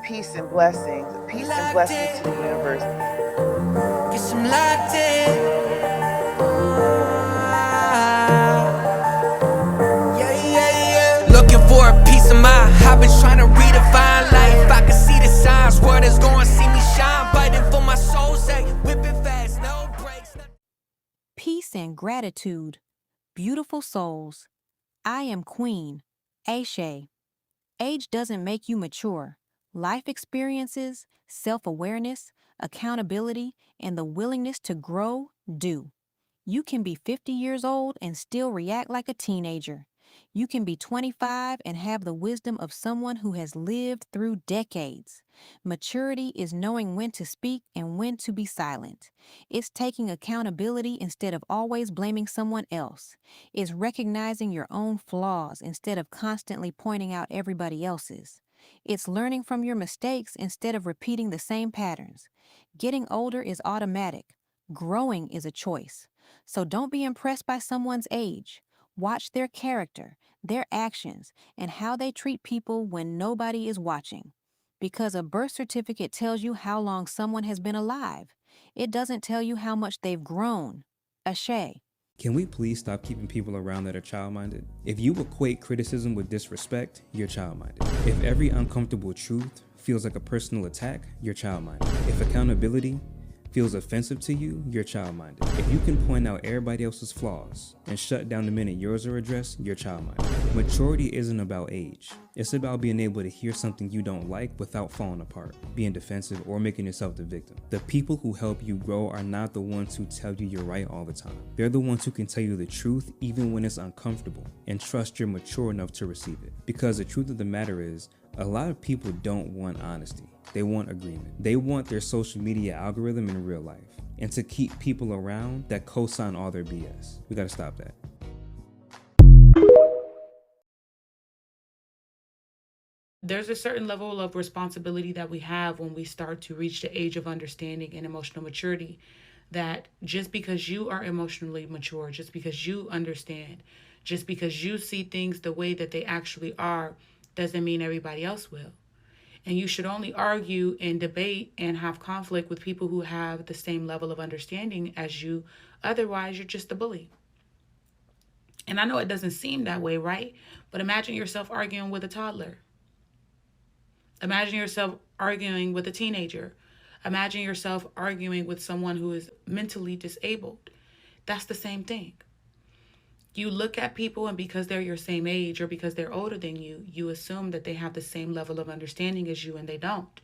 Peace and blessings. Peace and blessings to the universe. Guess I'm locked in. Looking for a piece of mind. I've been trying to redefine life. I can see the signs. Word is going to see me shine. Fighting for my soul, say, whipping fast, no brakes. Peace and gratitude. Beautiful souls. I am Queen. Ashe. Age doesn't make you mature. Life experiences, self-awareness, accountability, and the willingness to grow do. You can be 50 years old and still react like a teenager. You can be 25 and have the wisdom of someone who has lived through decades. Maturity is knowing when to speak and when to be silent. It's taking accountability instead of always blaming someone else. It's recognizing your own flaws instead of constantly pointing out everybody else's. It's learning from your mistakes instead of repeating the same patterns. Getting older is automatic. Growing is a choice. So don't be impressed by someone's age. Watch their character, their actions, and how they treat people when nobody is watching. Because a birth certificate tells you how long someone has been alive. It doesn't tell you how much they've grown. Ashe. Can we please stop keeping people around that are child-minded? If you equate criticism with disrespect, you're child-minded. If every uncomfortable truth feels like a personal attack, you're child-minded. If accountability feels offensive to you, you're child-minded. If you can point out everybody else's flaws and shut down the minute yours are addressed, you're child-minded. Maturity isn't about age. It's about being able to hear something you don't like without falling apart, being defensive, or making yourself the victim. The people who help you grow are not the ones who tell you you're right all the time. They're the ones who can tell you the truth even when it's uncomfortable, and trust you're mature enough to receive it. Because the truth of the matter is, a lot of people don't want honesty. They want agreement. They want their social media algorithm in real life, and to keep people around that co-sign all their BS. We gotta stop that. There's a certain level of responsibility that we have when we start to reach the age of understanding and emotional maturity, that just because you are emotionally mature, just because you understand, just because you see things the way that they actually are, doesn't mean everybody else will. And you should only argue and debate and have conflict with people who have the same level of understanding as you. Otherwise, you're just a bully. And I know it doesn't seem that way, right? But imagine yourself arguing with a toddler. Imagine yourself arguing with a teenager. Imagine yourself arguing with someone who is mentally disabled. That's the same thing. You look at people, and because they're your same age or because they're older than you, you assume that they have the same level of understanding as you, and they don't.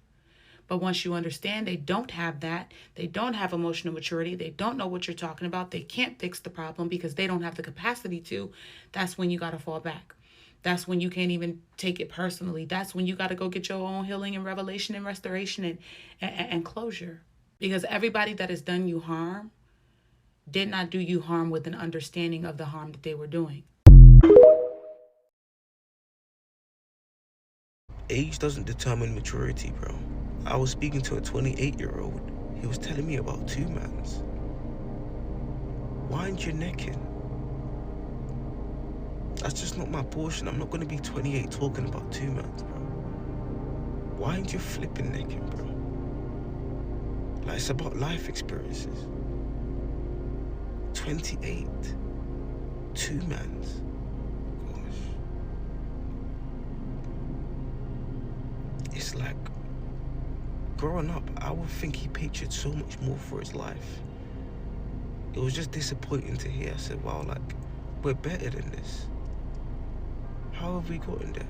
But once you understand they don't have that, they don't have emotional maturity, they don't know what you're talking about, they can't fix the problem because they don't have the capacity to, that's when you got to fall back. That's when you can't even take it personally. That's when you got to go get your own healing and revelation and restoration and closure. Because everybody that has done you harm did not do you harm with an understanding of the harm that they were doing. Age doesn't determine maturity, bro. I was speaking to a 28-year-old. He was telling me about two mans. Wind your neck in. That's just not my portion. I'm not gonna be 28 talking about two mans, bro. Wind your flipping neck in, bro. Like, it's about life experiences. 28. Two mans. Gosh. It's like, growing up, I would think he pictured so much more for his life. It was just disappointing to hear. I said, wow, like, we're better than this. How have we gotten there?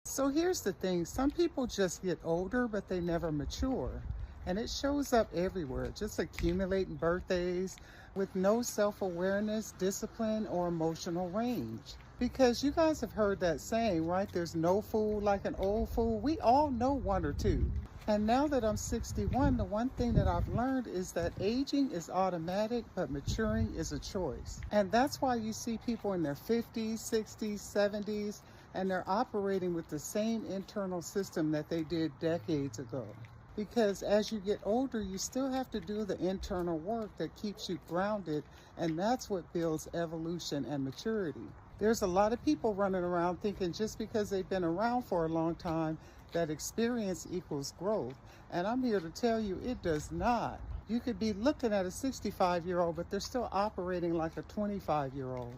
So here's the thing, some people just get older, but they never mature. And it shows up everywhere, just accumulating birthdays with no self-awareness, discipline, or emotional range. Because you guys have heard that saying, right? There's no fool like an old fool. We all know one or two. And now that I'm 61, the one thing that I've learned is that aging is automatic, but maturing is a choice. And that's why you see people in their 50s, 60s, 70s, and they're operating with the same internal system that they did decades ago. Because as you get older, you still have to do the internal work that keeps you grounded, and that's what builds evolution and maturity. There's a lot of people running around thinking just because they've been around for a long time that experience equals growth. And I'm here to tell you it does not. You could be looking at a 65-year-old, but they're still operating like a 25-year-old.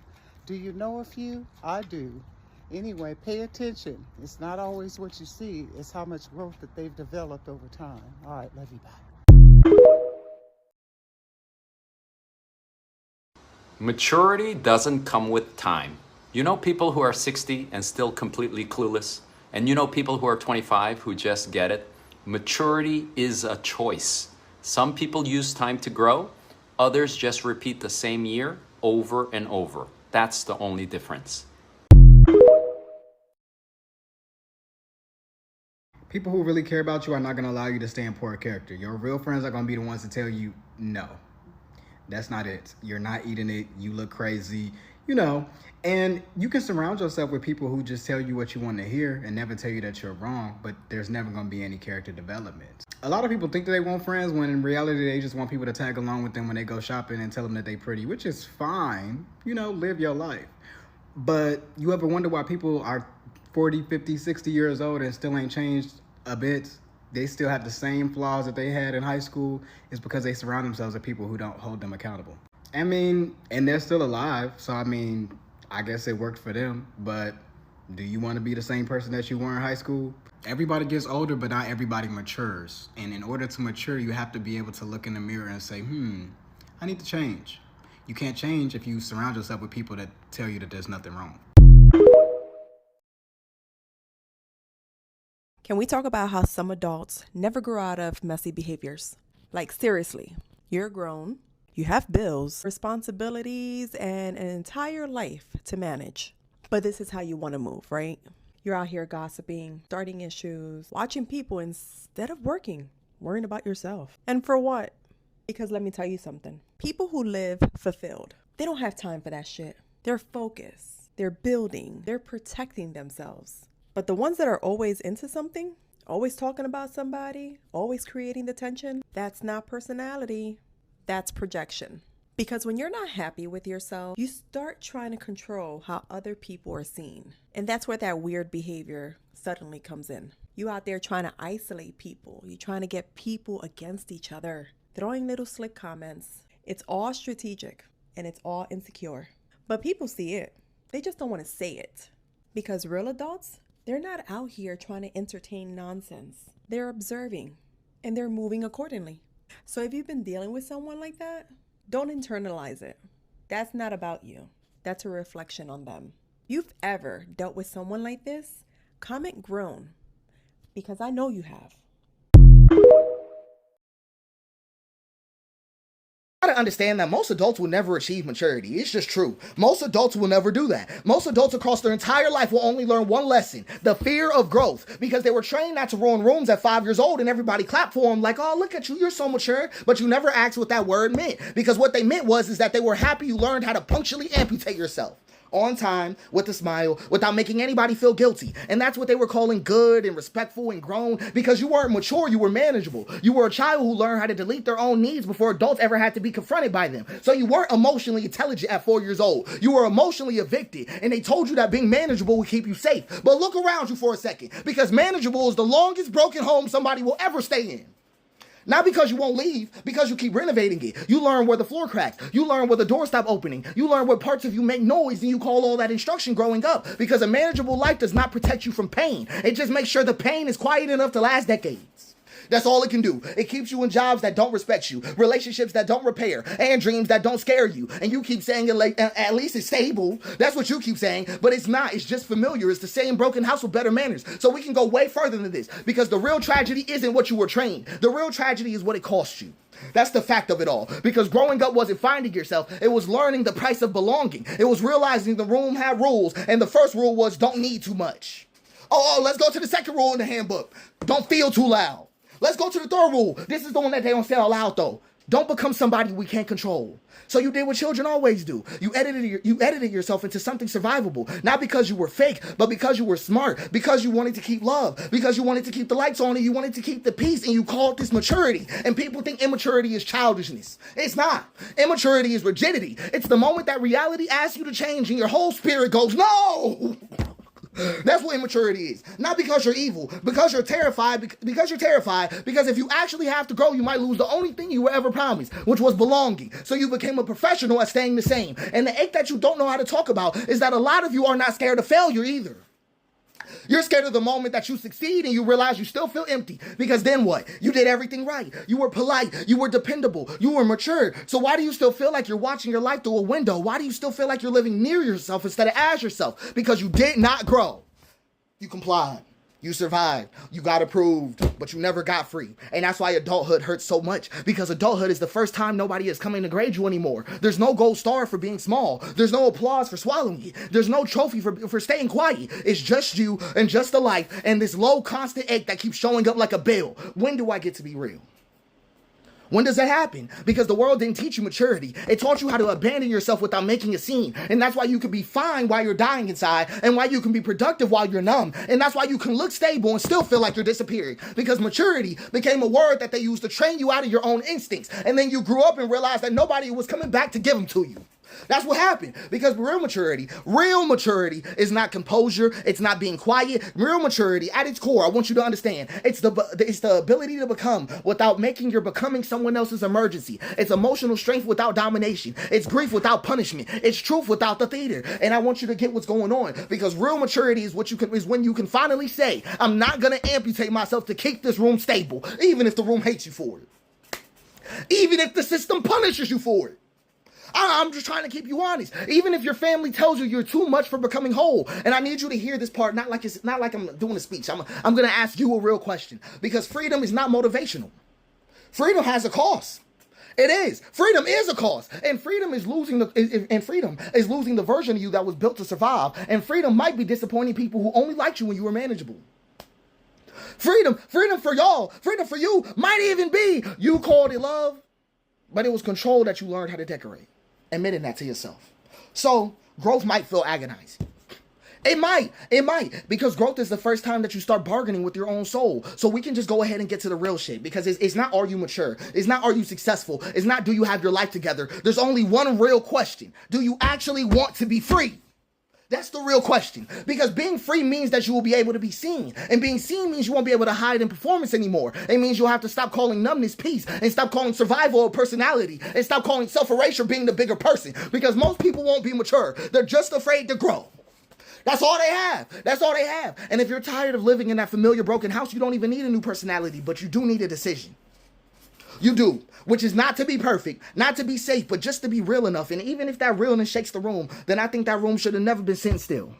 Do you know a few? I do. Anyway, pay attention. It's not always what you see, it's how much growth that they've developed over time. All right, love you, bye. Maturity doesn't come with time. You know people who are 60 and still completely clueless? And you know people who are 25 who just get it? Maturity is a choice. Some people use time to grow, others just repeat the same year over and over. That's the only difference. People who really care about you are not going to allow you to stay in poor character. Your real friends are going to be the ones to tell you, no, that's not it. You're not eating it. You look crazy, you know. And you can surround yourself with people who just tell you what you want to hear and never tell you that you're wrong, but there's never going to be any character development. A lot of people think that they want friends when in reality they just want people to tag along with them when they go shopping and tell them that they're pretty, which is fine. You know, live your life. But you ever wonder why people are 40, 50, 60 years old and still ain't changed a bit? They still have the same flaws that they had in high school. It's because they surround themselves with people who don't hold them accountable. I mean, and they're still alive. So, I mean, I guess it worked for them. But do you want to be the same person that you were in high school? Everybody gets older, but not everybody matures. And in order to mature, you have to be able to look in the mirror and say, I need to change. You can't change if you surround yourself with people that tell you that there's nothing wrong. Can we talk about how some adults never grow out of messy behaviors? Like, seriously, you're grown, you have bills, responsibilities, and an entire life to manage. But this is how you want to move, right? You're out here gossiping, starting issues, watching people instead of worrying about yourself. And for what? Because let me tell you something. People who live fulfilled, they don't have time for that shit. They're focused, they're building, they're protecting themselves. But the ones that are always into something, always talking about somebody, always creating the tension, that's not personality, that's projection. Because when you're not happy with yourself, you start trying to control how other people are seen. And that's where that weird behavior suddenly comes in. You out there trying to isolate people. You're trying to get people against each other, throwing little slick comments. It's all strategic and it's all insecure. But people see it. They just don't want to say it. Because real adults, they're not out here trying to entertain nonsense. They're observing and they're moving accordingly. So if you've been dealing with someone like that, don't internalize it. That's not about you. That's a reflection on them. If you've ever dealt with someone like this, comment grown, because I know you have. To understand that most adults will never achieve maturity. It's just true. Most adults will never do that. Most adults across their entire life will only learn one lesson: the fear of growth, because they were trained not to ruin rooms at 5 years old and everybody clapped for them like, oh, look at you, you're so mature. But you never asked what that word meant, because what they meant was that they were happy you learned how to punctually amputate yourself on time, with a smile, without making anybody feel guilty. And that's what they were calling good and respectful and grown, because you weren't mature, you were manageable. You were a child who learned how to delete their own needs before adults ever had to be confronted by them. So you weren't emotionally intelligent at 4 years old. You were emotionally evicted, and they told you that being manageable would keep you safe. But look around you for a second, because manageable is the longest broken home somebody will ever stay in. Not because you won't leave, because you keep renovating it. You learn where the floor cracks. You learn where the door stopped opening. You learn what parts of you make noise, and you call all that instruction growing up. Because a manageable life does not protect you from pain. It just makes sure the pain is quiet enough to last decades. That's all it can do. It keeps you in jobs that don't respect you, relationships that don't repair, and dreams that don't scare you. And you keep saying at least it's stable. That's what you keep saying, but it's not. It's just familiar. It's the same broken house with better manners. So we can go way further than this, because the real tragedy isn't what you were trained. The real tragedy is what it cost you. That's the fact of it all. Because growing up wasn't finding yourself. It was learning the price of belonging. It was realizing the room had rules, and the first rule was don't need too much. Oh, let's go to the second rule in the handbook. Don't feel too loud. Let's go to the third rule. This is the one that they don't say out loud, though. Don't become somebody we can't control. So you did what children always do. You edited yourself into something survivable, not because you were fake, but because you were smart, because you wanted to keep love, because you wanted to keep the lights on, and you wanted to keep the peace, and you called this maturity. And people think immaturity is childishness. It's not. Immaturity is rigidity. It's the moment that reality asks you to change, and your whole spirit goes, no! That's what immaturity is. Not because you're evil, because you're terrified, because if you actually have to grow, you might lose the only thing you were ever promised, which was belonging. So you became a professional at staying the same. And the ache that you don't know how to talk about is that a lot of you are not scared of failure either. You're scared of the moment that you succeed and you realize you still feel empty. Because then what? You did everything right. You were polite. You were dependable. You were mature. So why do you still feel like you're watching your life through a window? Why do you still feel like you're living near yourself instead of as yourself? Because you did not grow. You complied. You survived. You got approved, but you never got free. And that's why adulthood hurts so much, because adulthood is the first time nobody is coming to grade you anymore. There's no gold star for being small. There's no applause for swallowing it. There's no trophy for staying quiet. It's just you and just the life and this low constant ache that keeps showing up like a bill. When do I get to be real? When does that happen? Because the world didn't teach you maturity. It taught you how to abandon yourself without making a scene. And that's why you can be fine while you're dying inside, and why you can be productive while you're numb. And that's why you can look stable and still feel like you're disappearing. Because maturity became a word that they used to train you out of your own instincts. And then you grew up and realized that nobody was coming back to give them to you. That's what happened. Because real maturity is not composure. It's not being quiet. Real maturity at its core, I want you to understand, it's the ability to become without making your becoming someone else's emergency. It's emotional strength without domination. It's grief without punishment. It's truth without the theater. And I want you to get what's going on, because real maturity is when you can finally say, I'm not going to amputate myself to keep this room stable, even if the room hates you for it. Even if the system punishes you for it. I'm just trying to keep you honest. Even if your family tells you you're too much for becoming whole. And I need you to hear this part, not like I'm doing a speech. I'm going to ask you a real question, because freedom is not motivational. Freedom has a cost. It is. Freedom is a cost. And freedom is losing the version of you that was built to survive. And freedom might be disappointing people who only liked you when you were manageable. Freedom for y'all, freedom for you might even be you called it love, but it was control that you learned how to decorate. Admitting that to yourself. So growth might feel agonizing. It might, because growth is the first time that you start bargaining with your own soul. So we can just go ahead and get to the real shit, because it's not, are you mature? It's not, are you successful? It's not, do you have your life together? There's only one real question. Do you actually want to be free? That's the real question. Because being free means that you will be able to be seen. And being seen means you won't be able to hide in performance anymore. It means you'll have to stop calling numbness peace, and stop calling survival a personality, and stop calling self-erasure being the bigger person. Because most people won't be mature. They're just afraid to grow. That's all they have. That's all they have. And if you're tired of living in that familiar broken house, you don't even need a new personality, but you do need a decision. You do, which is not to be perfect, not to be safe, but just to be real enough. And even if that realness shakes the room, then I think that room should have never been sitting still.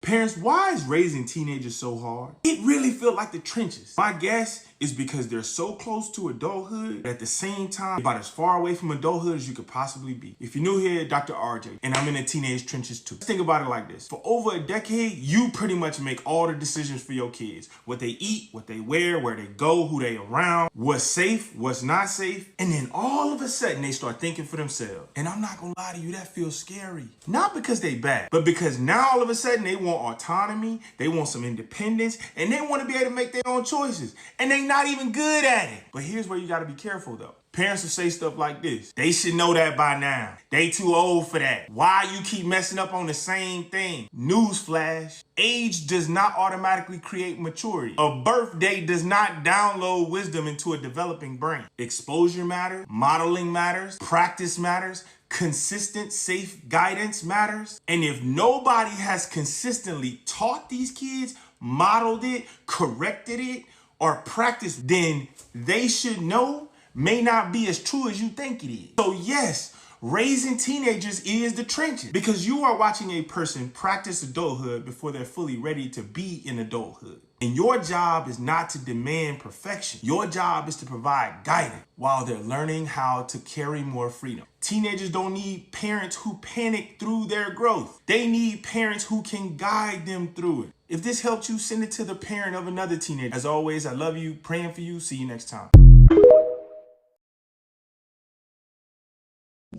Parents, why is raising teenagers so hard? It really feels like the trenches. My guess is because they're so close to adulthood, at the same time, about as far away from adulthood as you could possibly be. If you're new here, Dr. RJ, and I'm in the teenage trenches too. Let's think about it like this. For over a decade, you pretty much make all the decisions for your kids. What they eat, what they wear, where they go, who they around, what's safe, what's not safe. And then all of a sudden, they start thinking for themselves. And I'm not gonna lie to you, that feels scary. Not because they bad, but because now all of a sudden, they want autonomy, they want some independence, and they want to be able to make their own choices. And they not even good at it. But here's where you got to be careful though. Parents will say stuff like this. They should know that by now. They too old for that. Why you keep messing up on the same thing? Newsflash. Age does not automatically create maturity. A birthday does not download wisdom into a developing brain. Exposure matters. Modeling matters. Practice matters. Consistent, safe guidance matters. And if nobody has consistently taught these kids, modeled it, corrected it, or practiced, then they should know may not be as true as you think it is. So yes, Raising teenagers is the trenches because you are watching a person practice adulthood before they're fully ready to be in adulthood. And your job is not to demand perfection. Your job is to provide guidance while they're learning how to carry more freedom. Teenagers don't need parents who panic through their growth. They need parents who can guide them through it. If this helped you, send it to the parent of another teenager. As always, I love you, praying for you. See you next time.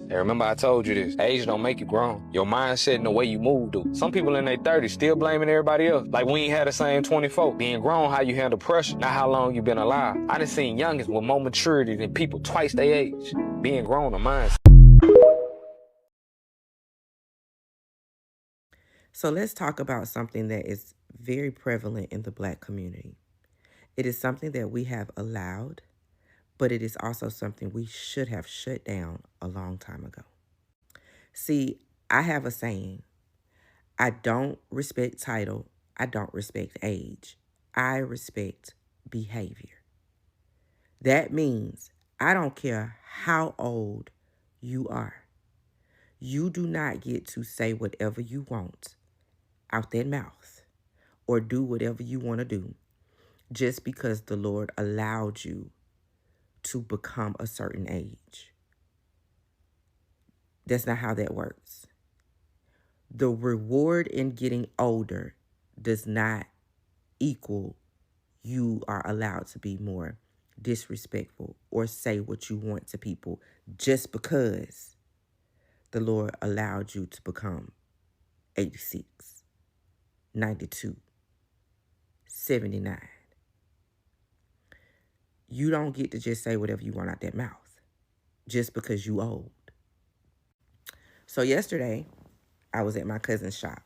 Hey, remember I told you this, age don't make you grown. Your mindset and the way you move do. Some people in their 30s still blaming everybody else. Like we ain't had the same 24. Being grown, how you handle pressure, not how long you been alive. I done seen youngins with more maturity than people twice their age. Being grown, a mindset. So let's talk about something that is very prevalent in the Black community. It is something that we have allowed, but it is also something we should have shut down a long time ago. See, I have a saying, I don't respect title, I don't respect age, I respect behavior. That means I don't care how old you are. You do not get to say whatever you want out that mouth or do whatever you want to do just because the Lord allowed you to become a certain age. That's not how that works. The reward in getting older does not equal you are allowed to be more disrespectful or say what you want to people just because the Lord allowed you to become 86, 92, 79. You don't get to just say whatever you want out that mouth just because you old. So yesterday, I was at my cousin's shop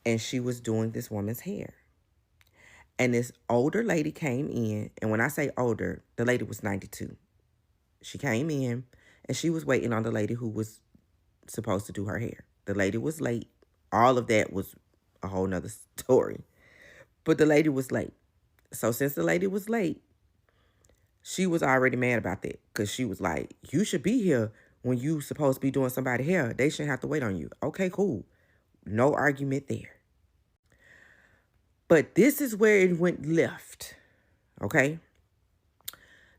and she was doing this woman's hair. And this older lady came in, and when I say older, the lady was 92. She came in and she was waiting on the lady who was supposed to do her hair. The lady was late. All of that was a whole nother story. But the lady was late. So since the lady was late, she was already mad about that because she was like, you should be here when you supposed to be doing somebody's hair. They shouldn't have to wait on you. Okay, cool. No argument there. But this is where it went left, okay?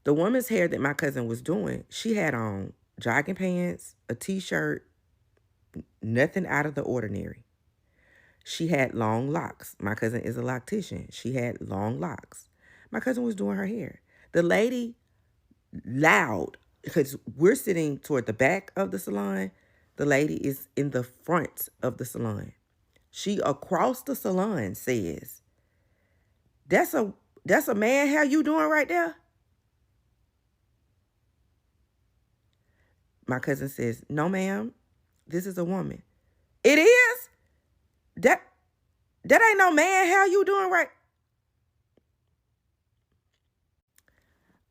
The woman's hair that my cousin was doing, she had on jogging pants, a t-shirt, nothing out of the ordinary. She had long locks. My cousin is a loctician. She had long locks. My cousin was doing her hair. The lady, loud, because we're sitting toward the back of the salon. The lady is in the front of the salon. She across the salon says, that's a man hair you doing right there? My cousin says, no, ma'am, this is a woman. It is? That ain't no man hair you doing right.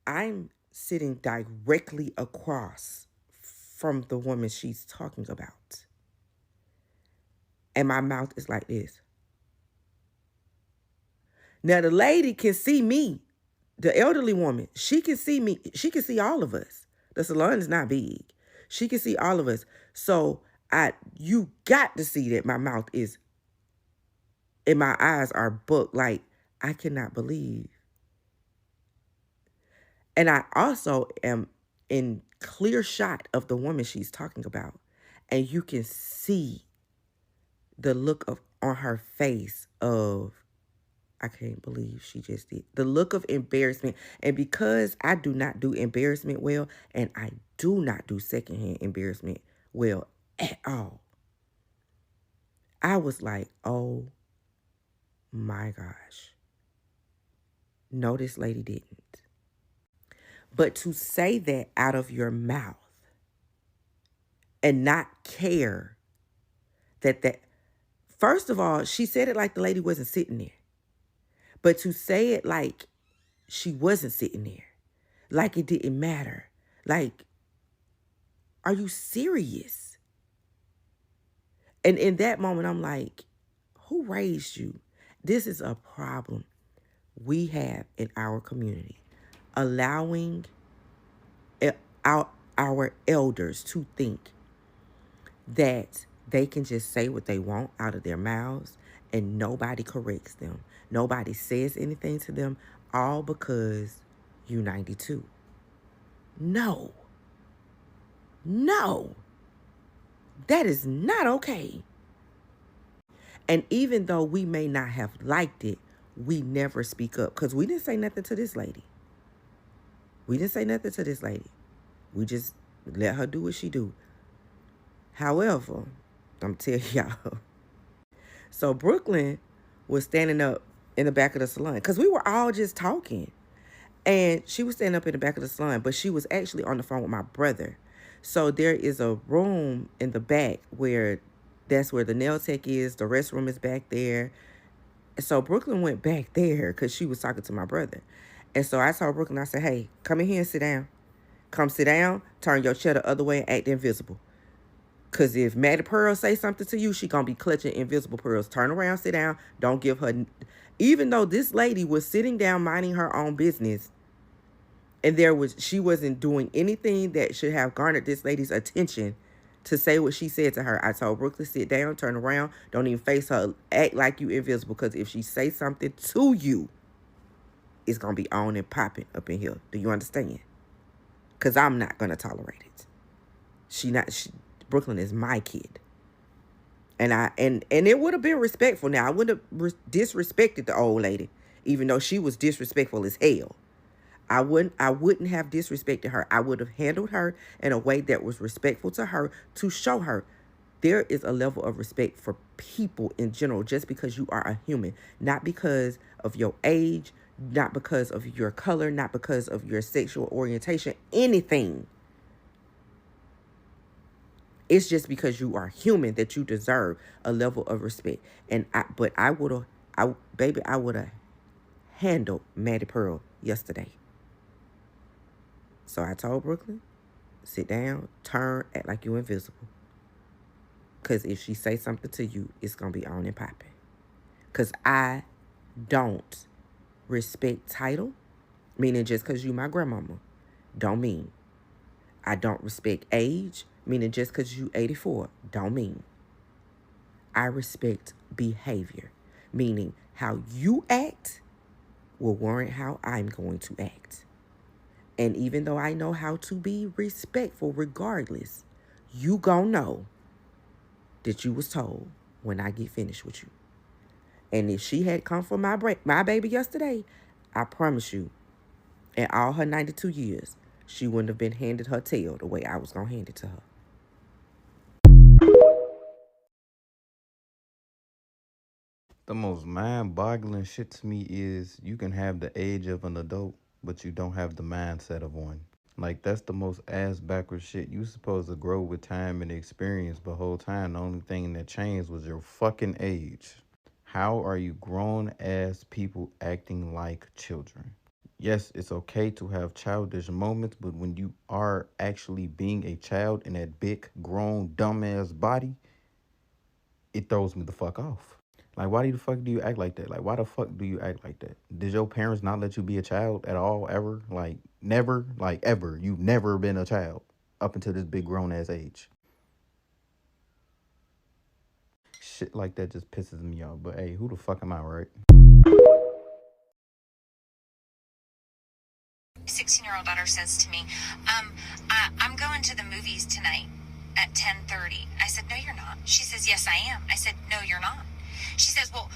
I'm sitting directly across from the woman she's talking about. And my mouth is like this. Now, the lady can see me, the elderly woman. She can see me. She can see all of us. The salon is not big. She can see all of us. So you got to see that my mouth is, and my eyes are booked. Like, I cannot believe. And I also am in clear shot of the woman she's talking about. And you can see the look on her face of, I can't believe she just did. The look of embarrassment. And because I do not do embarrassment well, and I do not do secondhand embarrassment well at all, I was like, oh my gosh. No, this lady didn't. But to say that out of your mouth and not care that, first of all, she said it like the lady wasn't sitting there. But to say it like she wasn't sitting there, like it didn't matter. Like, are you serious? And in that moment, I'm like, who raised you? This is a problem we have in our community. Allowing our elders to think that they can just say what they want out of their mouths and nobody corrects them. Nobody says anything to them, all because you 92. No. No. That is not okay. And even though we may not have liked it, we never speak up because we didn't say nothing to this lady. We didn't say nothing to this lady. We just let her do what she do. However, I'm telling y'all. So Brooklyn was standing up in the back of the salon because we were all just talking. And she was standing up in the back of the salon, but she was actually on the phone with my brother. So there is a room in the back where that's where the nail tech is. The restroom is back there. So Brooklyn went back there because she was talking to my brother. And so I told Brooklyn, I said, hey, come in here and sit down. Come sit down, turn your chair the other way and act invisible. Because if Maddie Pearl say something to you, she going to be clutching invisible pearls. Turn around, sit down. Don't give her... Even though this lady was sitting down minding her own business, and she wasn't doing anything that should have garnered this lady's attention to say what she said to her. I told Brooklyn, sit down, turn around, don't even face her, act like you invisible, because if she say something to you, it's going to be on and popping up in here. Do you understand? Because I'm not going to tolerate it. Brooklyn is my kid. And it would have been respectful. Now, I wouldn't have disrespected the old lady, even though she was disrespectful as hell. I wouldn't have disrespected her. I would have handled her in a way that was respectful to her, to show her there is a level of respect for people in general, just because you are a human, not because of your age, not because of your color, not because of your sexual orientation, anything. It's just because you are human that you deserve a level of respect. But I would have handled Maddie Pearl yesterday. So I told Brooklyn, sit down, turn, act like you're invisible. Because if she say something to you, it's going to be on and popping. Because I don't respect title, meaning just because you my grandmama, don't mean. I don't respect age, meaning just because you 84, don't mean. I respect behavior, meaning how you act will warrant how I'm going to act. And even though I know how to be respectful regardless, you gonna know that you was told when I get finished with you. And if she had come for my baby yesterday, I promise you, in all her 92 years, she wouldn't have been handed her tail the way I was gonna hand it to her. The most mind-boggling shit to me is you can have the age of an adult, but you don't have the mindset of one. Like, that's the most ass-backwards shit. You supposed to grow with time and experience, but whole time the only thing that changed was your fucking age. How are you grown-ass people acting like children? Yes, it's okay to have childish moments, but when you are actually being a child in that big, grown, dumbass body, it throws me the fuck off. Like, why the fuck do you act like that? Like, why the fuck do you act like that? Did your parents not let you be a child at all, ever? Like, never? Like, ever? You've never been a child up until this big grown-ass age. Shit like that just pisses me off. But, hey, who the fuck am I, right? 16-year-old daughter says to me, I'm going to the movies tonight at 10:30. I said, no, you're not. She says, yes, I am. I said, no, you're not. She says, well,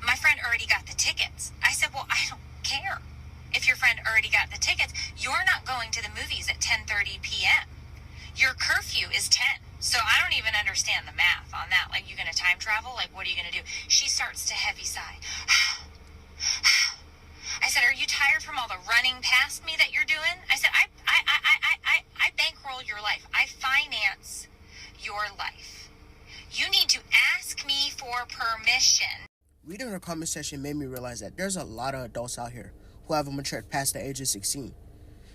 my friend already got the tickets. I said, well, I don't care. If your friend already got the tickets, you're not going to the movies at 10:30 p.m. Your curfew is 10. So I don't even understand the math on that. Like, you going to time travel? Like, what are you going to do? She starts to heavy sigh. I said, are you tired from all the running past me that you're doing? I said, I bankroll your life. I finance your life. You need to ask me for permission. Reading her comment section made me realize that there's a lot of adults out here who haven't matured past the age of 16.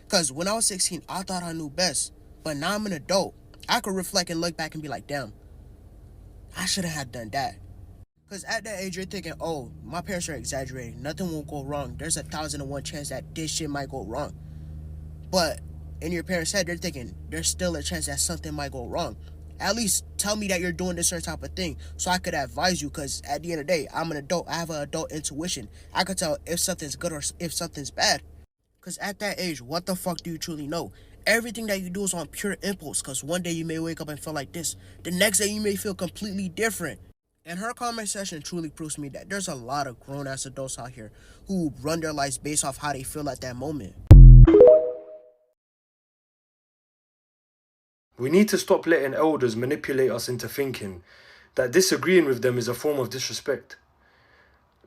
Because when I was 16, I thought I knew best. But now I'm an adult. I could reflect and look back and be like, damn, I shouldn't have done that. Because at that age, you're thinking, oh, my parents are exaggerating. Nothing will go wrong. There's 1,001 chance that this shit might go wrong. But in your parents' head, they're thinking there's still a chance that something might go wrong. At least tell me that you're doing this certain type of thing so I could advise you, because at the end of the day, I'm an adult. I have an adult intuition. I could tell if something's good or if something's bad. Because at that age, what the fuck do you truly know? Everything that you do is on pure impulse, because one day you may wake up and feel like this. The next day you may feel completely different. And her comment section truly proves to me that there's a lot of grown-ass adults out here who run their lives based off how they feel at that moment. We need to stop letting elders manipulate us into thinking that disagreeing with them is a form of disrespect.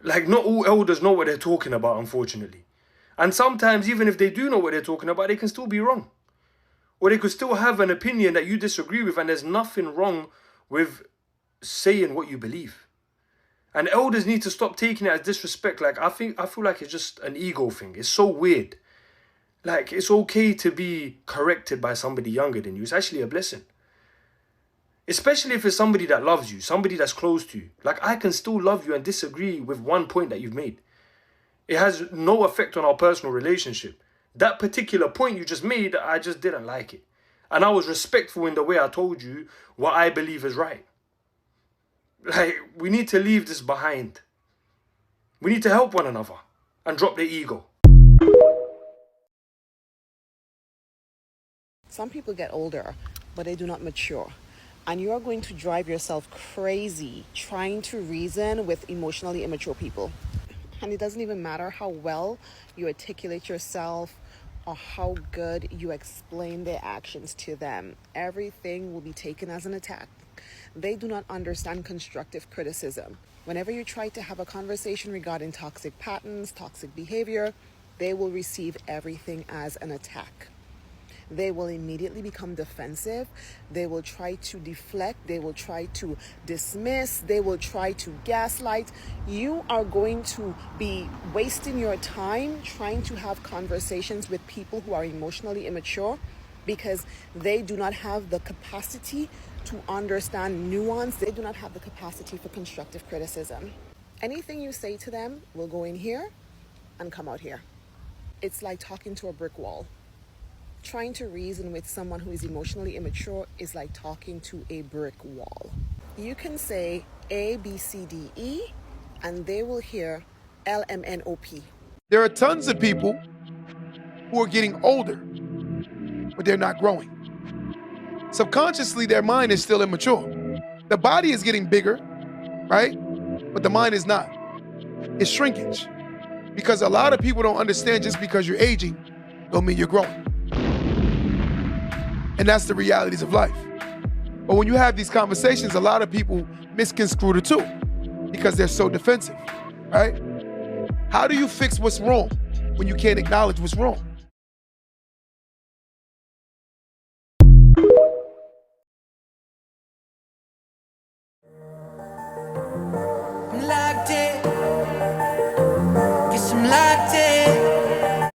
Like, not all elders know what they're talking about, unfortunately. And sometimes, even if they do know what they're talking about, they can still be wrong. Or they could still have an opinion that you disagree with, and there's nothing wrong with saying what you believe. And elders need to stop taking it as disrespect. Like, I feel like it's just an ego thing. It's so weird. Like, it's okay to be corrected by somebody younger than you. It's actually a blessing. Especially if it's somebody that loves you, somebody that's close to you. Like, I can still love you and disagree with one point that you've made. It has no effect on our personal relationship. That particular point you just made, I just didn't like it. And I was respectful in the way I told you what I believe is right. Like, we need to leave this behind. We need to help one another and drop the ego. Some people get older, but they do not mature. And you are going to drive yourself crazy trying to reason with emotionally immature people. And it doesn't even matter how well you articulate yourself or how good you explain their actions to them. Everything will be taken as an attack. They do not understand constructive criticism. Whenever you try to have a conversation regarding toxic patterns, toxic behavior, they will receive everything as an attack. They will immediately become defensive. They will try to deflect. They will try to dismiss. They will try to gaslight. You are going to be wasting your time trying to have conversations with people who are emotionally immature because they do not have the capacity to understand nuance. They do not have the capacity for constructive criticism. Anything you say to them will go in here and come out here. It's like talking to a brick wall. Trying to reason with someone who is emotionally immature is like talking to a brick wall. You can say A, B, C, D, E, and they will hear L, M, N, O, P. There are tons of people who are getting older, but they're not growing. Subconsciously, their mind is still immature. The body is getting bigger, right? But the mind is not. It's shrinkage. Because a lot of people don't understand just because you're aging don't mean you're growing. And that's the realities of life. But when you have these conversations, a lot of people misconstrue the two because they're so defensive, right? How do you fix what's wrong when you can't acknowledge what's wrong?